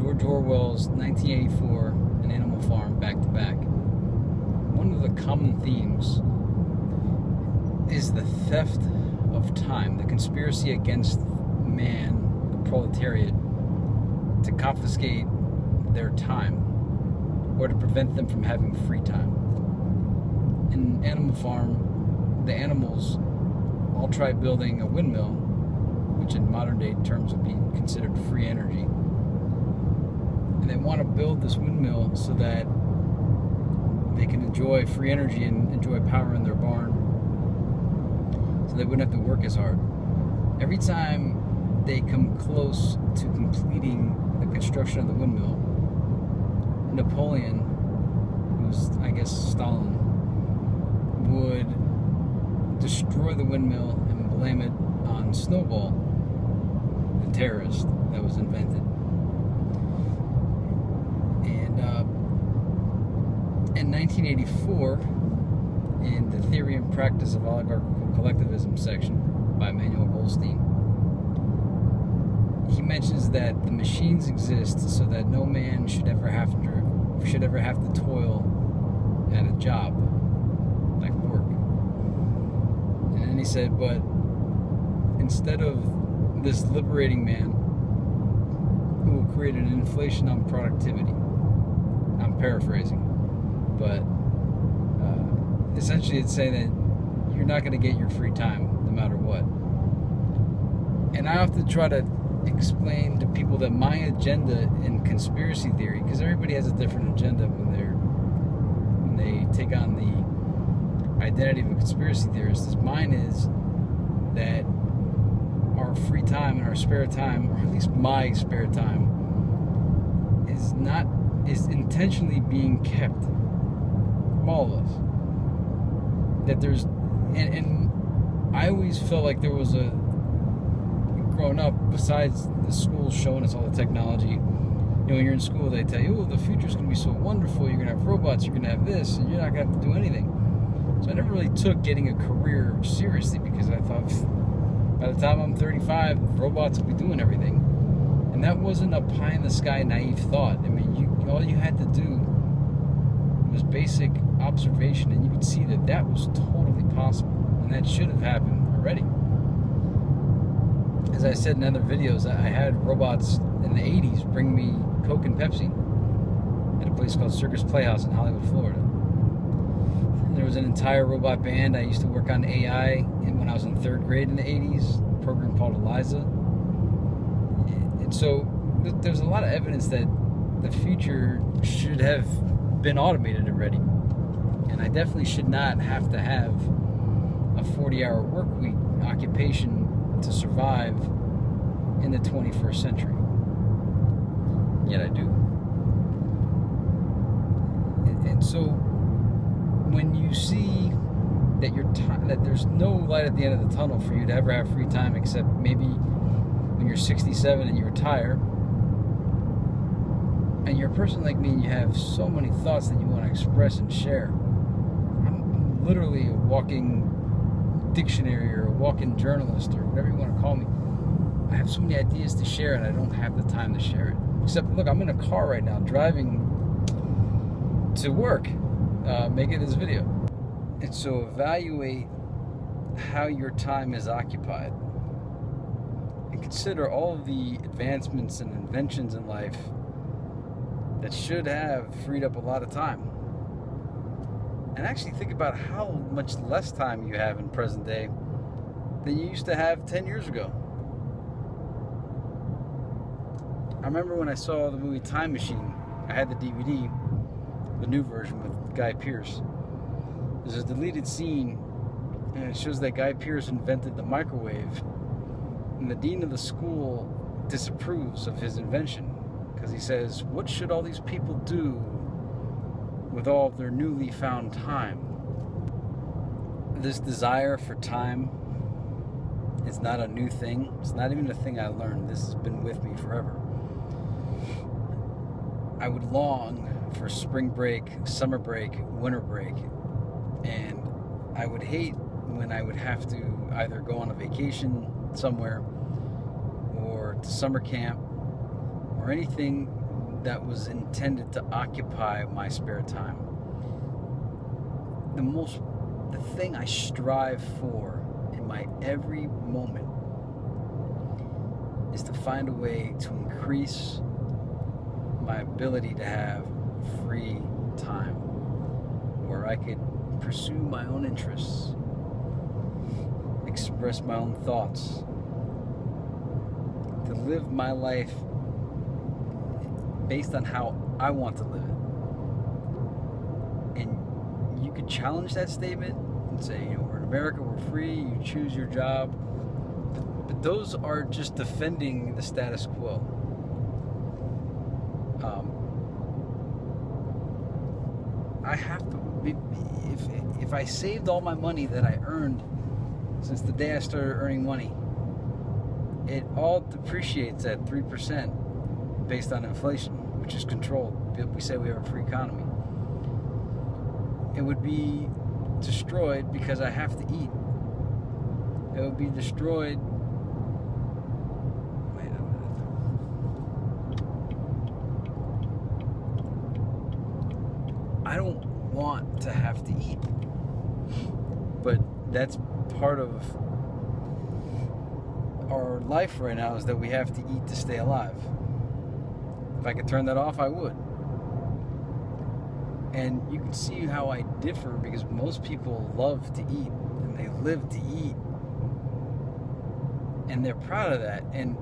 George Orwell's 1984 and Animal Farm back to back, one of the common themes is the theft of time, the conspiracy against man, the proletariat, to confiscate their time or to prevent them from having free time. In Animal Farm, the animals all try building a windmill, which in modern day terms would be considered free energy. And they want to build this windmill so that they can enjoy free energy and enjoy power in their barn, so they wouldn't have to work as hard. Every time they come close to completing the construction of the windmill, Napoleon, who's I guess Stalin, would destroy the windmill and blame it on Snowball, the terrorist that was invented. And in 1984, in the Theory and Practice of Oligarchical Collectivism section by Manuel Goldstein, he mentions that the machines exist so that no man should ever have to toil at a job like work. And then he said, but instead of this liberating man who will create an inflation on productivity, I'm paraphrasing, but essentially it's saying that you're not going to get your free time no matter what. And I have to try to explain to people that my agenda in conspiracy theory, because everybody has a different agenda when they take on the identity of a conspiracy theorist, is mine is that our free time and our spare time, or at least my spare time, is intentionally being kept from all of us. That there's and I always felt like there was a, growing up, besides the schools showing us all the technology, you know, when you're in school they tell you, oh, the future's going to be so wonderful, you're going to have robots, you're going to have this, and you're not going to have to do anything. So I never really took getting a career seriously, because I thought by the time I'm 35, robots will be doing everything. And that wasn't a pie-in-the-sky naive thought. I mean, all you had to do was basic observation, and you could see that that was totally possible, and that should have happened already. As I said in other videos, I had robots in the 80s bring me Coke and Pepsi at a place called Circus Playhouse in Hollywood, Florida. And there was an entire robot band. I used to work on AI when I was in 3rd grade in the 80s, a program called Eliza. And so there's a lot of evidence that the future should have been automated already. And I definitely should not have to have a 40-hour work week occupation to survive in the 21st century. Yet I do. And so when you see that that there's no light at the end of the tunnel for you to ever have free time, except maybe when you're 67 and you retire, and you're a person like me and you have so many thoughts that you want to express and share. I'm literally a walking dictionary or a walking journalist or whatever you want to call me. I have so many ideas to share and I don't have the time to share it. Except, look, I'm in a car right now driving to work, making this video. And so evaluate how your time is occupied and consider all of the advancements and inventions in life that should have freed up a lot of time. And actually think about how much less time you have in present day than you used to have 10 years ago. I remember when I saw the movie Time Machine, I had the DVD, the new version with Guy Pearce. There's a deleted scene, and it shows that Guy Pearce invented the microwave, and the dean of the school disapproves of his invention, because he says, what should all these people do with all of their newly found time? This desire for time is not a new thing. It's not even a thing I learned. This has been with me forever. I would long for spring break, summer break, winter break, and I would hate when I would have to either go on a vacation somewhere or to summer camp or anything that was intended to occupy my spare time. The thing I strive for in my every moment is to find a way to increase my ability to have free time where I could pursue my own interests, express my own thoughts, to live my life based on how I want to live it. And you could challenge that statement and say, we're in America, we're free, you choose your job. But those are just defending the status quo. I have to, if I saved all my money that I earned since the day I started earning money, it all depreciates at 3% based on inflation, which is controlled. We say we have a free economy. It would be destroyed because I have to eat. It would be destroyed. I don't want to have to eat, but that's part of our life right now, is that we have to eat to stay alive. If I could turn that off, I would. And you can see how I differ, because most people love to eat and they live to eat, and they're proud of that. And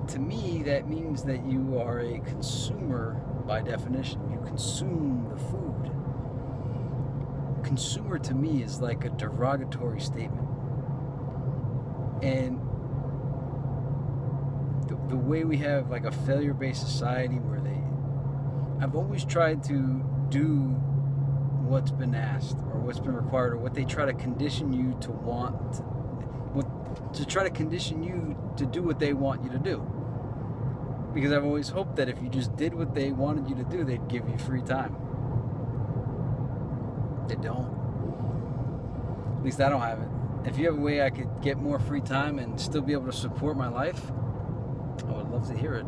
to me, that means that you are a consumer by definition. You consume the food. Consumer to me is like a derogatory statement. And the way we have like a failure-based society where I've always tried to do what's been asked or what's been required, or what they try to condition you to want, to try to condition you to do what they want you to do. Because I've always hoped that if you just did what they wanted you to do, they'd give you free time. They don't. At least I don't have it. If you have a way I could get more free time and still be able to support my life, I would love to hear it.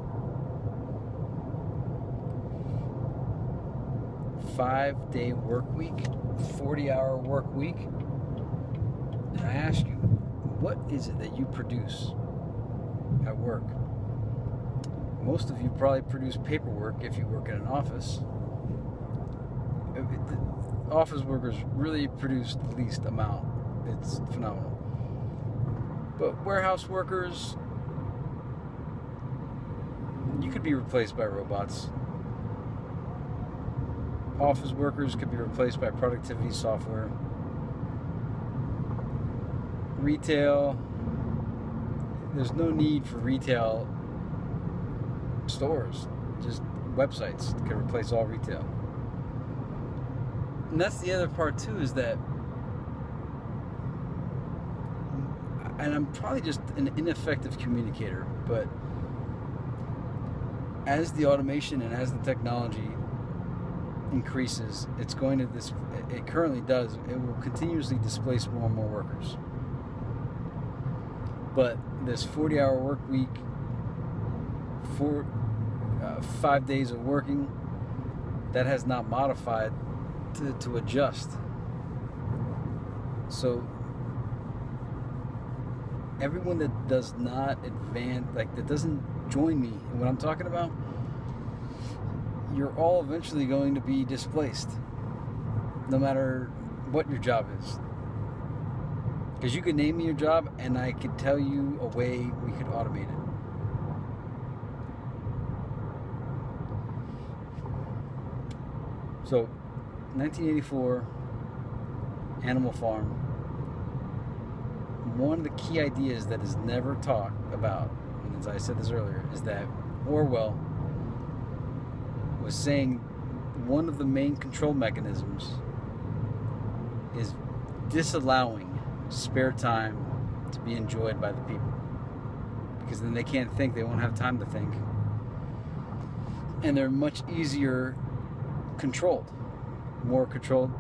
5-day work week, 40-hour work week. And I ask you, what is it that you produce at work? Most of you probably produce paperwork if you work in an office. Office workers really produce the least amount. It's phenomenal. But warehouse workers, you could be replaced by robots. Office workers could be replaced by productivity software. Retail, there's no need for retail stores. Just websites can replace all retail. And that's the other part too, is that, and I'm probably just an ineffective communicator, but as the automation and as the technology increases, it currently does, it will continuously displace more and more workers. But this 40-hour work week, 5 days of working, that has not modified to adjust. So everyone that does not advance, like that doesn't join me in what I'm talking about, you're all eventually going to be displaced, no matter what your job is. Because you could name me your job and I could tell you a way we could automate it. So 1984, Animal Farm. One of the key ideas that is never talked about, and as I said this earlier, is that Orwell was saying one of the main control mechanisms is disallowing spare time to be enjoyed by the people. Because then they can't think, they won't have time to think. And they're much easier controlled. More controlled.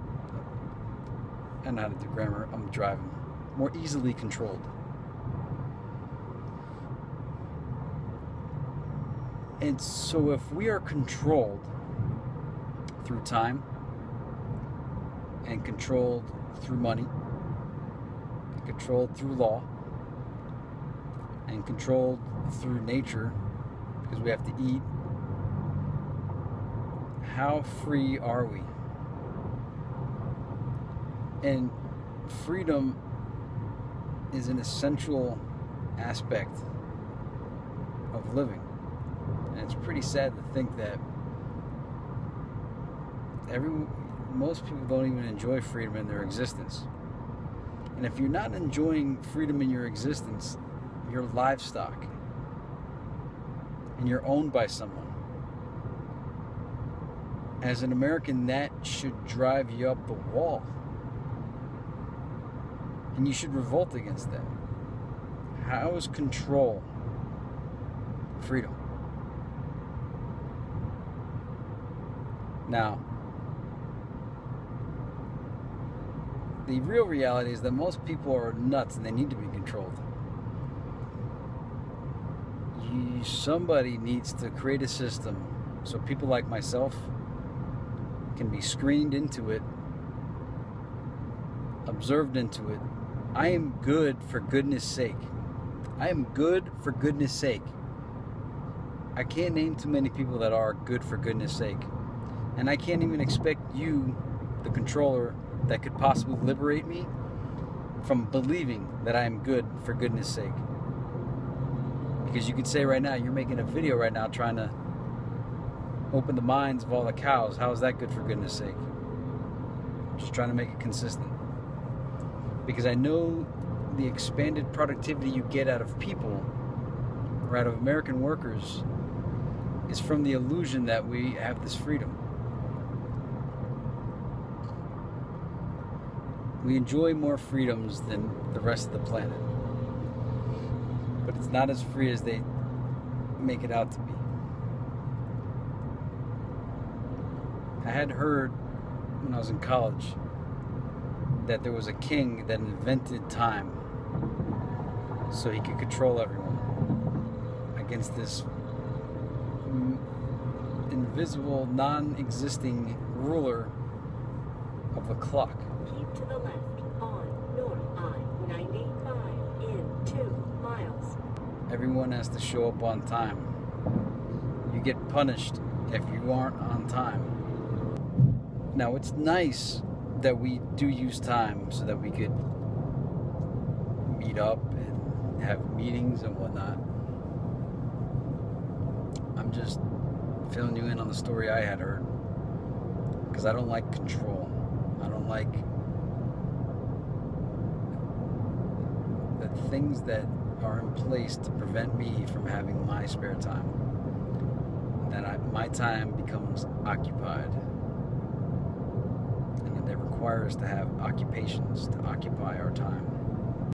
I don't know how to do grammar, I'm driving. More easily controlled. And so if we are controlled through time and controlled through money, controlled through law, and controlled through nature because we have to eat, how free are we? And freedom is an essential aspect of living. And it's pretty sad to think that most people don't even enjoy freedom in their existence. And if you're not enjoying freedom in your existence, you're livestock. And you're owned by someone. As an American, that should drive you up the wall. And you should revolt against that. How is control freedom? Now, the real reality is that most people are nuts and they need to be controlled. Somebody needs to create a system so people like myself can be screened into it, observed into it. I am good for goodness sake. I am good for goodness sake. I can't name too many people that are good for goodness sake. And I can't even expect you, the controller, that could possibly liberate me from believing that I am good for goodness sake. Because you could say right now, you're making a video right now trying to open the minds of all the cows. How is that good for goodness sake? I'm just trying to make it consistent. Because I know the expanded productivity you get out of people, or out of American workers, is from the illusion that we have this freedom. We enjoy more freedoms than the rest of the planet. But it's not as free as they make it out to be. I had heard when I was in college that there was a king that invented time so he could control everyone against this invisible, non-existing ruler of the clock. Keep to the left on North I-95 in 2 miles. Everyone has to show up on time. You get punished if you aren't on time. Now, it's nice that we do use time so that we could meet up and have meetings and whatnot. I'm just filling you in on the story I had heard, because I don't like control. I don't like the things that are in place to prevent me from having my spare time. My time becomes occupied. And they require us to have occupations to occupy our time.